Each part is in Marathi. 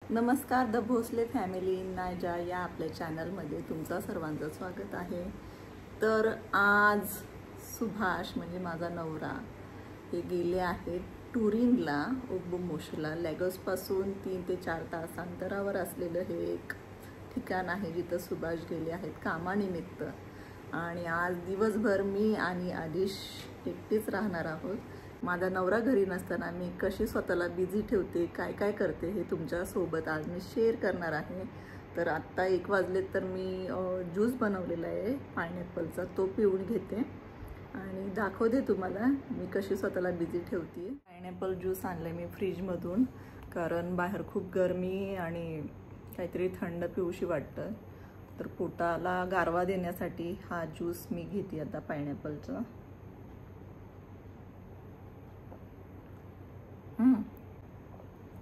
नमस्कार, द भोसले फॅमिली नायजा या आपल्या चॅनलमध्ये तुमचं सर्वांचं स्वागत आहे। तर आज सुभाष म्हणजे माझा नवरा हे गेले आहेत टुरिंगला, ओग्बोमोशला। लॅगोसपासून 3 ते 4 तास अंतरावर असलेलं हे एक ठिकाण आहे जिथं सुभाष गेले आहेत कामानिमित्त। आणि आज दिवसभर मी आणि आदिश एकटीच राहणार आहोत। माझा नवरा घरी नसताना मी कशी स्वतःला बिझी ठेवते, काय काय करते हे तुमच्या सोबत आज मी शेअर करणार आहे। तर आत्ता 1 वाजले तर मी ज्यूस बनवलेला आहे पायनॅपलचा, तो पिऊन घेते आणि दाखवते तुम्हाला मी कशी स्वतःला बिझी ठेवते। पायनॅपल ज्यूस आणले मी फ्रीजमधून, कारण बाहेर खूप गरमी आणि काहीतरी थंड पिऊशी वाटतं। तर पोटाला गारवा देण्यासाठी हा ज्यूस मी घेते आता पायनॅपलचा।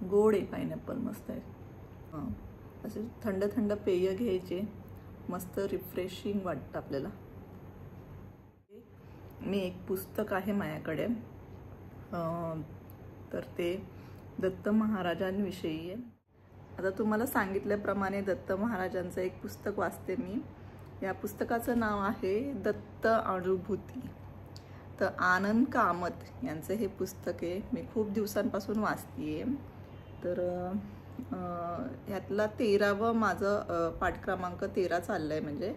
गोड आहे पायनॅपल, मस्त आहे। असे थंड थंड पेय घ्यायचे, मस्त रिफ्रेशिंग वाटतं आपल्याला। मी एक पुस्तक आहे माझ्याकडे, तर ते दत्त महाराजांविषयी आहे। आता तुम्हाला सांगितल्याप्रमाणे दत्त महाराजांचं एक पुस्तक वाचते मी। या पुस्तकाचं नाव आहे दत्त अनुभूती। तर आनंद कामत यांचं हे पुस्तक आहे, मी खूप दिवसांपासून वाचते। तर ह्यातला 13वा माझं पाठ क्रमांक 13 चाललाय म्हणजे,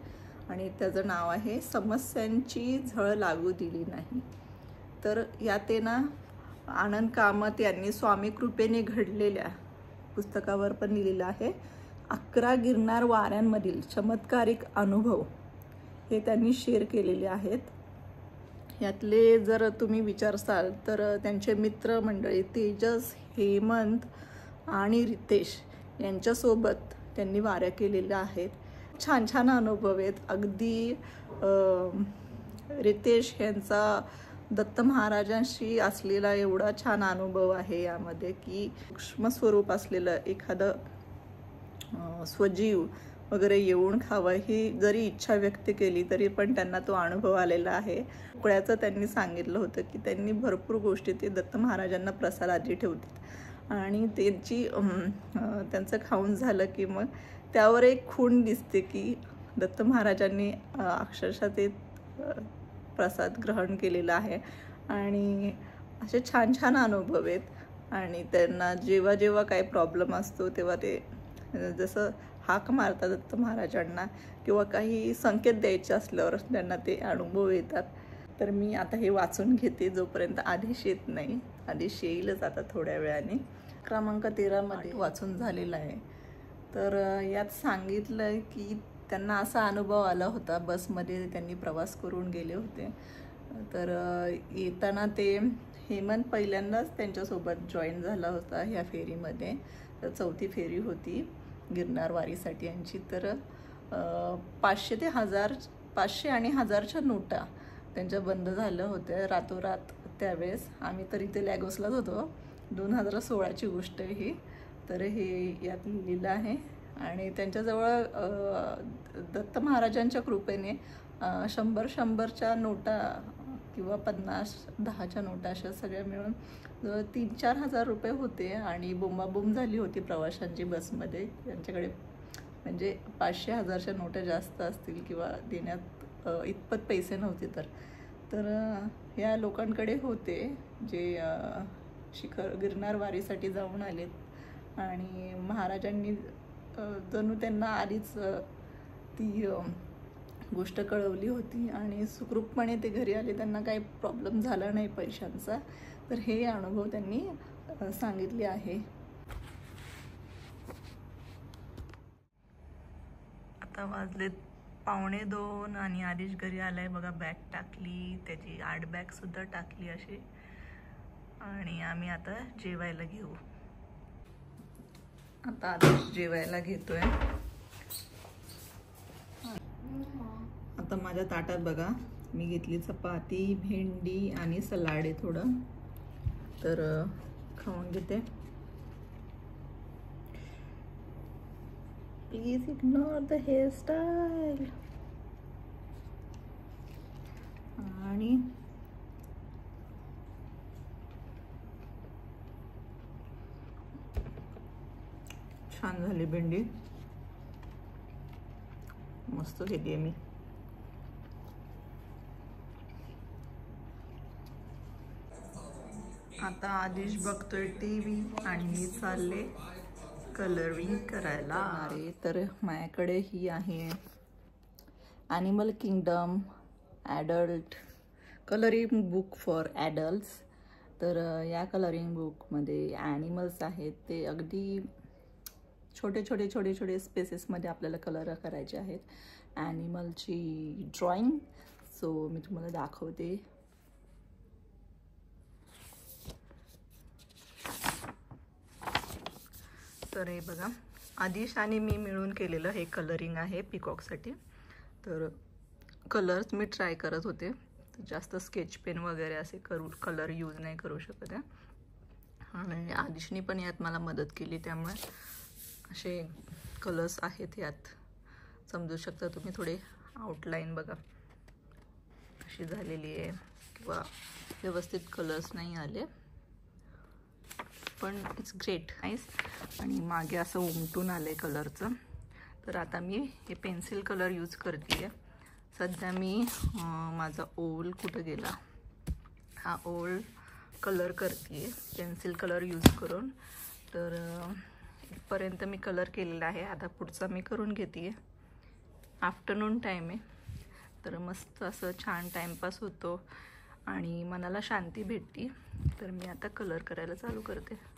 आणि त्याचं नाव आहे समस्यांची झळ लागू दिली नाही। तर यात ना आनंद कामत यांनी स्वामी कृपेने घडलेल्या पुस्तकावर पण लिहिलेलं आहे 11 गिरनार वाऱ्यांमधील चमत्कारिक अनुभव हे त्यांनी शेअर केलेले आहेत। यातले जर तुम्ही विचारसाल तर त्यांचे मित्रमंडळी तेजस, हेमंत आणि रितेश यांच्यासोबत त्यांनी वाऱ्या केलेल्या आहेत। छान छान अनुभव आहेत। अगदी रितेश यांचा दत्त महाराजांशी असलेला एवढा छान अनुभव आहे यामध्ये की सूक्ष्म स्वरूप असलेलं एखादं स्वजीव वगैरे येऊन खावं ही जरी इच्छा व्यक्त केली तरी पण त्यांना तो अनुभव आलेला आहे। उकळ्याचं त्यांनी सांगितलं होतं की त्यांनी भरपूर गोष्टी ते दत्त महाराजांना प्रसादाची ठेवतात आणि त्यांचं खाऊन झालं की मग त्यावर एक खूण दिसते की दत्त महाराजांनी अक्षरशः ते प्रसाद ग्रहण केलेला आहे। आणि असे छान छान अनुभव आहेत। आणि त्यांना जेव्हा जेव्हा काही प्रॉब्लेम असतो तेव्हा ते जसं हाक मारतात दत्त महाराजांना किंवा काही संकेत द्यायचे असल्यावर त्यांना ते अनुभव येतात। तर मी आता हे वाचून घेते जोपर्यंत आदेश येत नाही। आदेश येईलच आता थोड्या वेळाने। क्रमांक 13 मध्ये वाचून झालेला आहे। तर यात सांगितलं की त्यांना असा अनुभव आला होता, बसमध्ये त्यांनी प्रवास करून गेले होते। तर येताना ते हेमंत पहिल्यांदाच त्यांच्यासोबत जॉईन झाला होता ह्या फेरीमध्ये। तर 4थी फेरी होती गिरनार वारीसाठी यांची। तर 500 ते 1000, 500 आणि 1000च्या नोटा त्यांच्या बंद झाल्या होत्या रातोरात। त्यावेळेस आम्ही तर इथे लॅगोसलाच होतो, 2016ची गोष्ट आहे ही। तर हे यात लिहिलेलं आहे। आणि त्यांच्याजवळ दत्त महाराजांच्या कृपेने 100-100च्या नोटा किंवा 50-10च्या नोटा अशा सगळ्या मिळून 3-4 हजार रुपये होते। आणि बोंबाबोंब झाली होती प्रवाशांची बसमध्ये। त्यांच्याकडे म्हणजे 500-1000च्या नोटा जास्त असतील किंवा देण्यात इतपत पैसे नव्हते। तर या लोकांकडे होते जे शिखर गिरनार वारीसाठी जाऊन आलेत आणि महाराजांनी जणू त्यांना आधीच ती गोष्ट कळवली होती आणि सुखरूपपणे ते घरी आले, त्यांना काही प्रॉब्लेम झाला नाही पैशांचा। तर हे अनुभव त्यांनी सांगितले आहे। आता वाजलेत 1:15 आणि आदिश घरी आलाय बघा। बॅग टाकली, त्याची आर्ट बॅग सुद्धा टाकली अशी। आणि आम्ही आता जेवायला घेऊ। आता आदिश जेवायला घेतोय। आता माझ्या ताटात बघा मी घेतली चपाती, भेंडी आणि सलाड आहे थोडं। तर खाऊन घेते। Please ignore the hairstyle. आणि छान झाली भेंडी, मस्त केली आहे मी. आता आदिश बघतोय टीव्ही आणि मी चालले कलरिंग करायला. अरे तर माझ्याकडे ही आहे animal kingdom adult colouring book for adults. तर या कलरिंग बुकमध्ये ॲनिमल्स आहेत, ते अगदी छोटे छोटे छोटे छोटे स्पेसेसमध्ये आपल्याला कलर करायचे आहेत. ॲनिमलची ड्रॉइंग. सो मी तुम्हाला दाखवते. तर हे बघा, आदिश आणि मी मिळून केलेलं हे कलरिंग आहे पिकॉकसाठी. तर कलर्स मी ट्राय करत होते, तर जास्त स्केच पेन वगैरे असे कलर यूज नाही करू शकत आहे. आणि आदिशनी पण यात मला मदत केली, त्यामुळे असे कलर्स आहेत यात. समजू शकता तुम्ही. थोडे आउटलाईन बघा अशी झालेली आहे, किंवा व्यवस्थित कलर्स नाही आले, पण इट्स ग्रेट नाईस. आणि मागे असं उमटून आलं कलरचं. तर आता मी हे पेन्सिल कलर यूज करते आहे. सध्या मी माझा ओल कुठं गेला, हा ओल कलर करते आहे पेन्सिल कलर यूज करून. तर इथपर्यंत मी कलर केलेला आहे. आता पुढचा मी करून घेते आहे. आफ्टरनून टाईम आहे, तर मस्त असं छान टाईमपास होतो आणि मनाला शांती भेटते. तर मी आता कलर करायला चालू करते.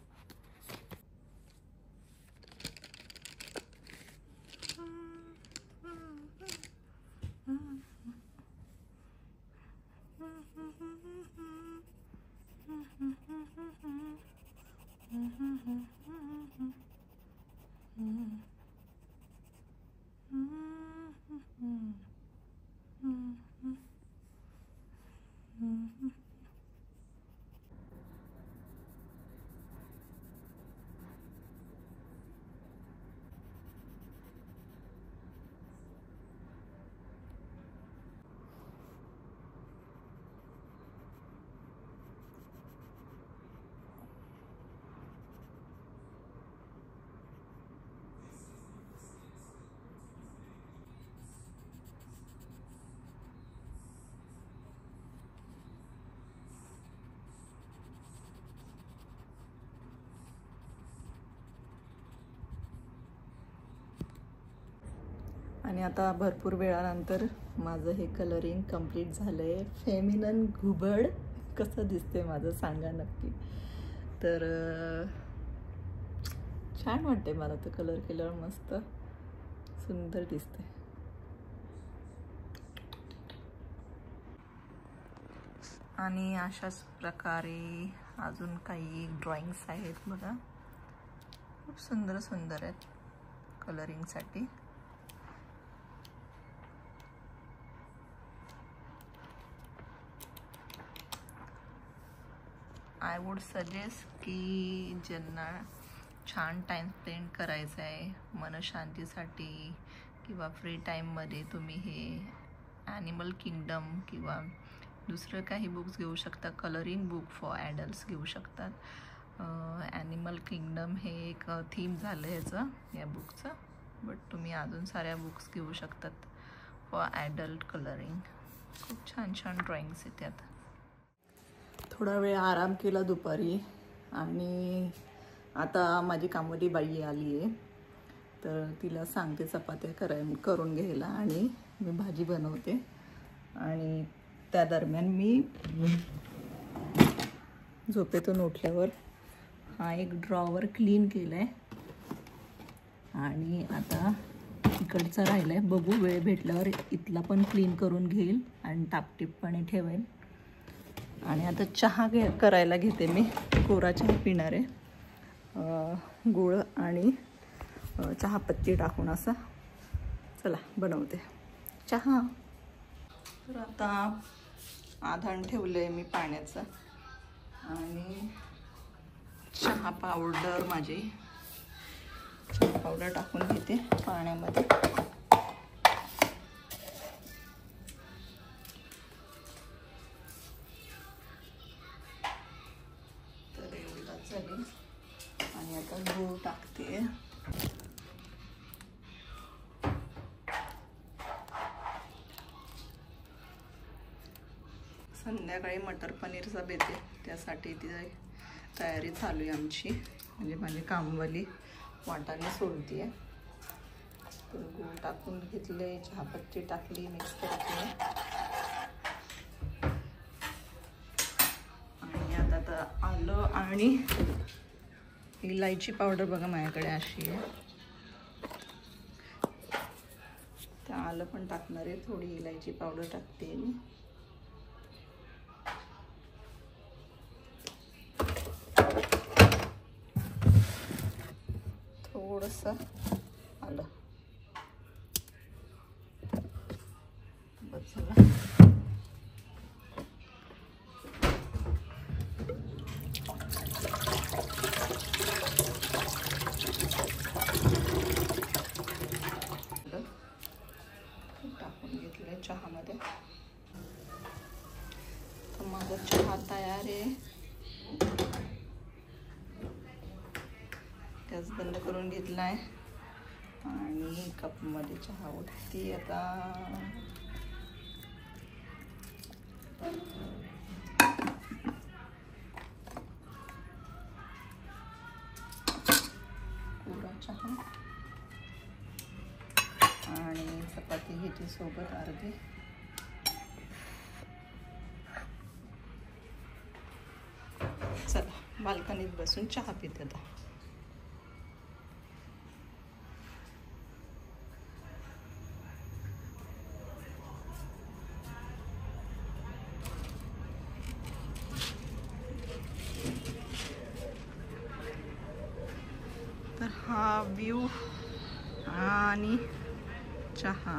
आणि आता भरपूर वेळानंतर माझं हे कलरिंग कंप्लीट झालं आहे. फेमिनन घुबड कसं दिसते माझं सांगा नक्की. तर छान वाटते मला तर कलर केल्यावर, मस्त सुंदर दिसते. आणि अशाच प्रकारे अजून काही ड्रॉइंग्स आहेत बघा, खूप सुंदर सुंदर आहेत कलरिंगसाठी. आय वुड सजेस्ट की ज्यांना छान टाईम स्पेंड करायचा आहे मनशांतीसाठी किंवा फ्री टाईममध्ये, तुम्ही हे ॲनिमल किंगडम किंवा दुसरं काही बुक्स घेऊ शकता. कलरिंग बुक फॉर ॲडल्ट्स घेऊ शकतात. ॲनिमल किंगडम हे एक थीम झालं ह्याचं, या बुकचं. बट तुम्ही अजून साऱ्या बुक्स घेऊ शकतात फॉर ॲडल्ट कलरिंग. खूप छान छान ड्रॉइंग्स आहेत त्यात. थोडा वेळ आराम केला दुपारी आणि आता माझी कामवाली बाई आली आहे, तर तिला सांगते चपात्या करून घ्यायला आणि मी भाजी बनवते. आणि त्या दरम्यान मी झोपेतून उठल्यावर हा एक ड्रॉवर क्लीन केला आहे आणि आता इकडचा राहिला आहे. बघू वेळ भेटल्यावर इथला पण क्लीन करून घेईल आणि टापटीपपणे ठेवेल. आणि आता चहा करायला घेते मी. कोरा चहा पिणार आहे, गूळ आणि चहापत्ती टाकून असा. चला बनवते चहा. तर आता आधान ठेवलं आहे मी पाण्याचं आणि चहा पावडर, माझी चहा पावडर टाकून घेते पाण्यामध्ये. तर एवढा चालेल. आणि आता गूळ टाकते. संध्याकाळी मटर पनीरचा बेते, त्यासाठी ती तयारी चालू आहे आमची. म्हणजे माझी कामवाली वाटाणे सोडते आहे. तर गूळ टाकून घेतले, चहापत्ती टाकली, मिक्स करते. आणि आता तर आलं आणि इलायची पावडर बघा माझ्याकडे अशी आहे. त्या आलं पण टाकणार आहे, थोडी इलायची पावडर टाकते मी. थोडंसं आलं बस झालं. टाकून घेतलंय चहामध्ये. तर माझा चहा तयार आहे. गॅस बंद करून घेतलाय आणि कपमध्ये चहा ओतते आता. कोरा चहा आणि चपाती घेते सोबत अर्धी. चला बाल्कनीत बसून चहा पिते आता. तर हा व्ह्यू आणि चहा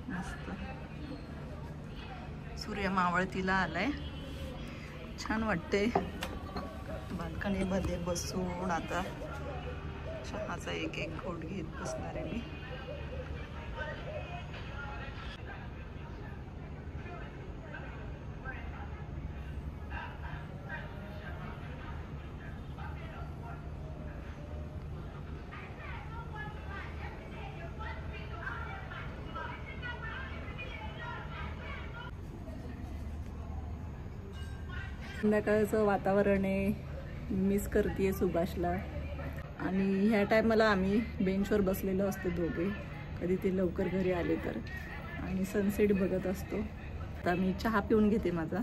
मस्त. सूर्य मावळतीला आलाय, छान वाटते. बाल्कनीमध्ये बसून आता चहाचा एक एक घोट घेत बसणार आहे मी. संध्याकाळचं वातावरण आहे, मिस करते सुभाषला. आणि ह्या टायमाला आम्ही बेंचवर बसलेलो असतो दोघे, कधी ते लवकर घरी आले तर, आणि सनसेट बघत असतो. आता मी चहा पिऊन घेते माझा.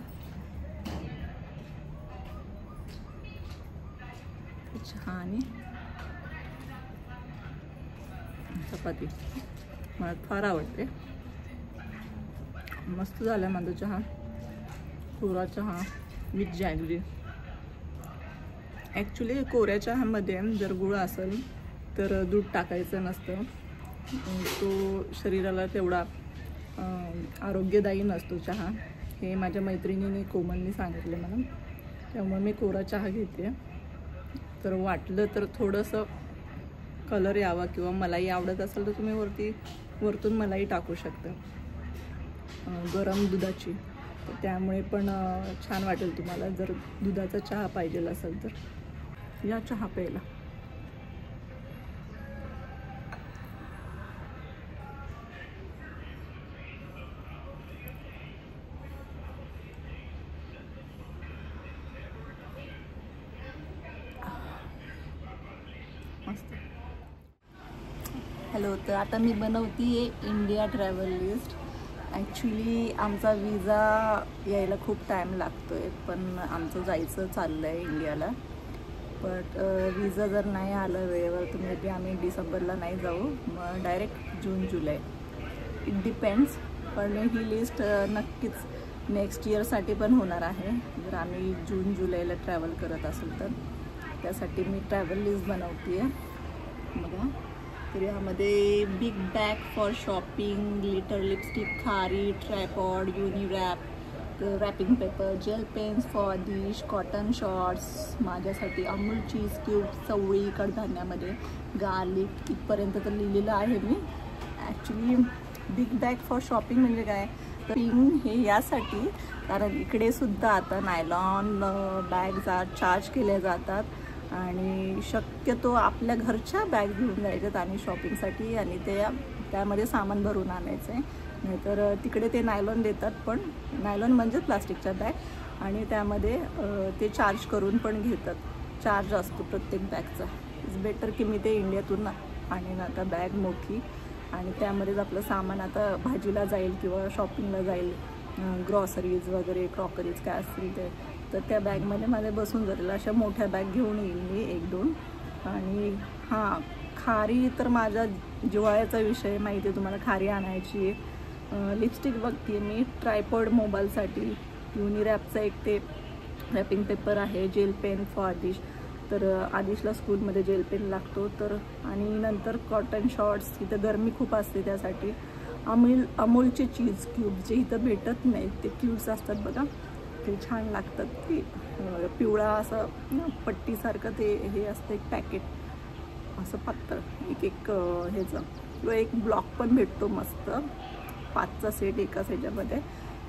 चहा आणि चपाती मला फार आवडते. मस्त झाला माझा चहा, कोरा चहा विथ जॅगरी. ॲक्च्युली कोऱ्या चहामध्ये जर गुळ असेल तर दूध टाकायचं नसतं, तो शरीराला तेवढा आरोग्यदायी नसतो चहा. हे माझ्या मैत्रिणीने कोमलने सांगितलं मला, त्यामुळे मी कोरा चहा घेते. तर वाटलं तर थोडंसं कलर यावा किंवा मलाई आवडत असेल तर तुम्ही वरतून मलाई टाकू शकता गरम दुधाची, त्यामुळे पण छान वाटेल तुम्हाला. जर दुधाचा चहा पाहिजे असेल तर या चहा प्यायला. मस्त. हॅलो, तर आता मी बनवते इंडिया ट्रॅव्हल लिस्ट. ॲक्च्युली आमचा विजा यायला खूप टाईम लागतो आहे, पण आमचं जायचं चाललं आहे इंडियाला. बट विजा जर नाही आलं वेळेवर तर मे बी आम्ही डिसेंबरला नाही जाऊ, मग direct June July, it depends. पण ही लिस्ट नक्कीच नेक्स्ट इयरसाठी पण होणार आहे जर आम्ही जून जुलैला ट्रॅव्हल करत असेल तर. त्यासाठी मी ट्रॅव्हल लिस्ट बनवते आहे बघा. तर यामध्ये big bag for shopping, glitter lipstick, खारी, ट्रायपॉड, युनिरॅप, wrapping paper, gel pens for dish, cotton shorts, माझ्यासाठी अमूल चीज क्यूब, चवळी, कडधान्यामध्ये गार्लिक, इथपर्यंत तर लिहिलेलं आहे मी. Actually big bag for shopping म्हणजे काय, तर हे यासाठी कारण इकडे सुद्धा आता नायलॉन बॅग्स चार्ज केल्या जातात आणि शक्यतो आपल्या घरच्या बॅग घेऊन जायच्यात आणि शॉपिंगसाठी, आणि त्यामध्ये सामान भरून आणायचं आहे. नाहीतर तिकडे ते नायलॉन देतात, पण नायलॉन म्हणजे प्लास्टिकच्या बॅग, आणि त्यामध्ये ते चार्ज करून पण घेतात. चार्ज असतो प्रत्येक बॅगचा. इट्स बेटर की मी ते इंडियातून आणीन आता बॅग मोठी, आणि त्यामध्येच आपलं सामान आता भाजीला जाईल किंवा शॉपिंगला जाईल, ग्रॉसरीज वगैरे, क्रॉकरीज काय असतील ते, तर त्या बॅगमध्ये माझे बसून जातील. अशा मोठ्या बॅग घेऊन येईल मी 1-2. आणि हां, खारी तर माझा जिव्हाळ्याचा विषय माहिती आहे तुम्हाला, खारी आणायची. लिपस्टिक बघते मी ट्रायपॉड मोबाईलसाठी. युनिरॅपचा एक ते रॅपिंग पेपर आहे. जेल पेन फॉर आदिश, तर आदिशला स्कूलमध्ये जेल पेन लागतो. तर आणि नंतर कॉटन शॉर्ट्स, इथं गरमी खूप असते त्यासाठी. अमूलचे चीज क्यूब्स जे इथं भेटत नाहीत, ते क्यूब्स असतात बघा, ते छान लागतात. ते पिवळा असं पट्टीसारखं ते हे असतं एक पॅकेट, असं पातळ एक ह्याचं, किंवा एक ब्लॉक पण भेटतो मस्त, 5चा सेट एकाच ह्याच्यामध्ये.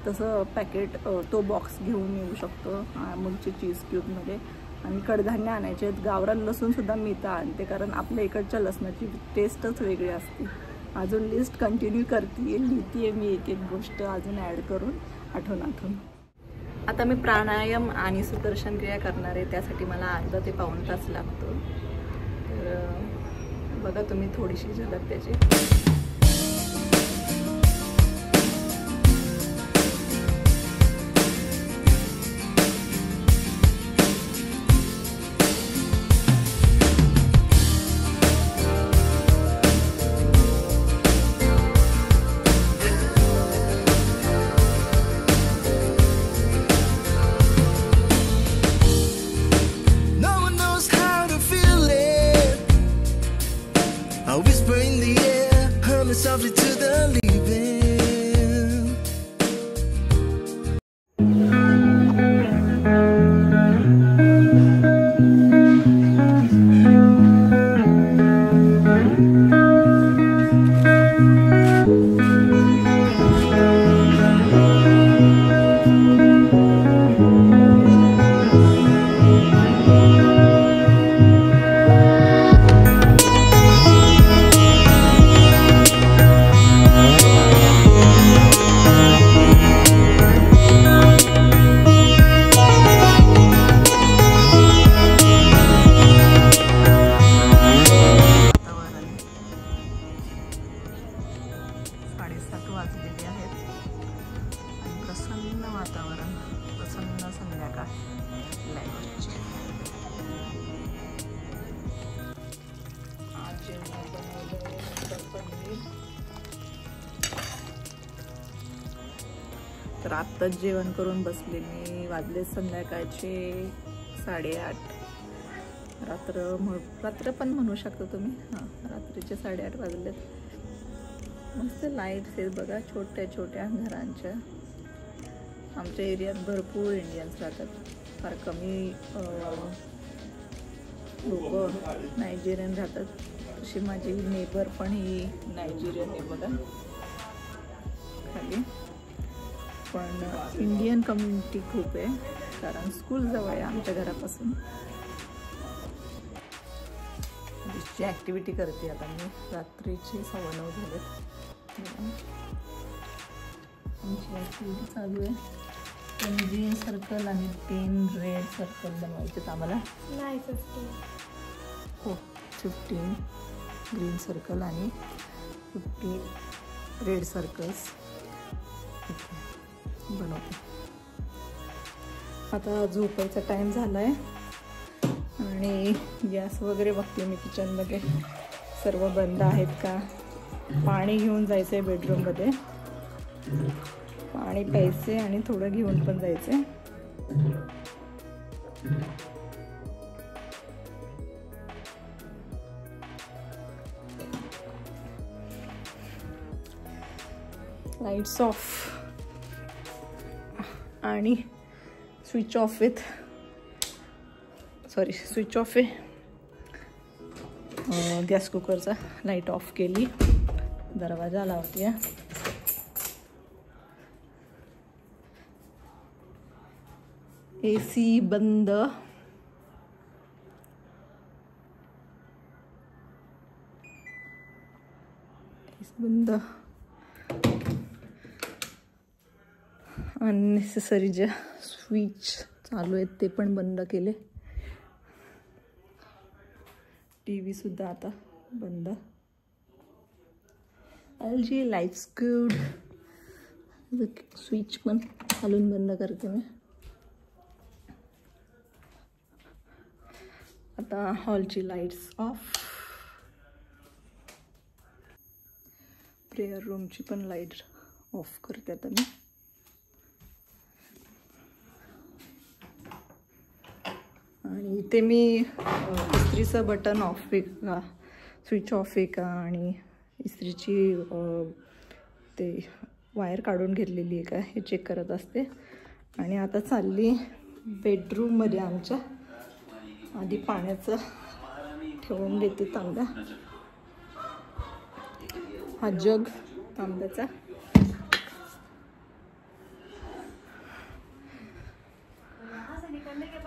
तसं पॅकेट, तो बॉक्स घेऊन येऊ शकतो अमूलचे चीज क्यूबमध्ये. आणि कडधान्य आणायचे आहेत. गावरान लसूणसुद्धा मी इथं आणते, कारण आपल्या इकडच्या लसणाची टेस्टच वेगळी असते. अजून लिस्ट कंटिन्यू करते, लिहिते मी एक गोष्ट अजून ॲड करून आठवून. आता मी प्राणायाम आणि सुदर्शन क्रिया करणार आहे. त्यासाठी मला अर्धा ते पाऊण तास लागतो. तर बघा तुम्ही थोडीशी झलक त्याची. Softly to the leaving. तर आत्ताच जेवण करून बसले मी. वाजले संध्याकाळचे 8:30. रात्र पण म्हणू शकता तुम्ही. हां, रात्रीचे 8:30 वाजलेत. मस्त लाईट्स आहेत बघा, छोट्या छोट्या घरांच्या. आमच्या एरियात भरपूर इंडियन्स राहतात. फार कमी लोक नायजेरियन राहतात. तशी माझी नेबर पण ही नायजेरियन आहे बघा खाली. पण इंडियन कम्युनिटी खूप आहे, कारण स्कूल जवळ आहे आमच्या घरापासून. ची ॲक्टिव्हिटी करते आता मी. रात्रीचे 9:15 झालेत. आमची ॲक्टिव्हिटी चालू आहे. 10 ग्रीन सर्कल आणि 10 रेड सर्कल बनवायचे आम्हाला. नाही 15. हो, 15 ग्रीन सर्कल आणि 50 रेड सर्कल्स बनवते. आता झोपायचा टाईम झाला आहे आणि गॅस वगैरे बघते मी किचनमध्ये सर्व बंद आहेत का. पाणी घेऊन जायचं आहे बेडरूममध्ये, पाणी प्यायचे आणि थोडं घेऊन पण जायचं. लाईट्स ऑफ आणि स्विच ऑफ स्विच ऑफ आहे गॅस कुकरचा. लाईट ऑफ केली, दरवाजा लावते. AC बंद. बंद. अननेसेसरी ज्या स्विच चालू आहेत ते पण बंद केले. TV सुद्धा आता बंद. LG lights good. स्विच पण खालून बंद करते मी. आता हॉलची लाईट्स ऑफ. प्रेयर रूमची पण लाईट ऑफ करते आता मी. आणि इथे मी इस्त्रीचं बटन ऑफ आहे का, स्विच ऑफ आहे का, आणि इस्त्रीची ते वायर काढून घेतलेली आहे का हे चेक करत असते. आणि आता चालली बेडरूममध्ये आमच्या. आधी पाण्याचं ठेवून देते तांब्या. हा जग तांब्याचा.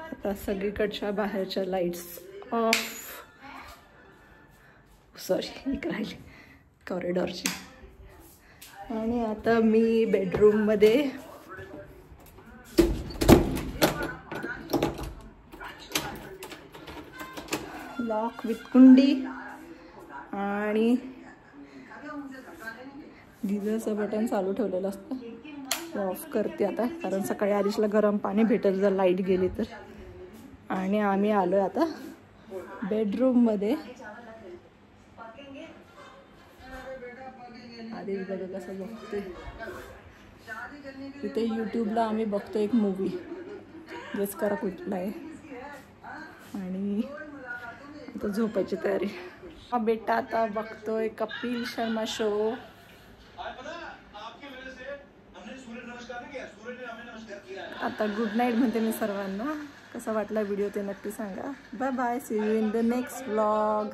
आता सगळीकडच्या बाहेरच्या लाईट्स ऑफ. सॉरी, एक राहिली कॉरिडॉरची. आणि आता मी बेडरूममध्ये लॉक विथ कुंडी आणि गिझरचं बटन चालू ठेवलेलं असतं. ऑफ करते आता, कारण सकाळी आरिशला गरम पाणी भेटेल जर लाईट गेली तर. आणि आम्ही आलो आता बेडरूममध्ये. आधीच बघा कसं बघते. तिथे यूट्यूबला आम्ही बघतो एक मूवी, गेस करा कुठला आहे. आणि आता झोपायची तयारी. हा बेटा आता बघतोय कपिल शर्मा शो. आता गुड नाईट म्हणते मी सर्वांना. कसा वाटला व्हिडिओ ते नक्की सांगा. Bye bye. See you in the next vlog.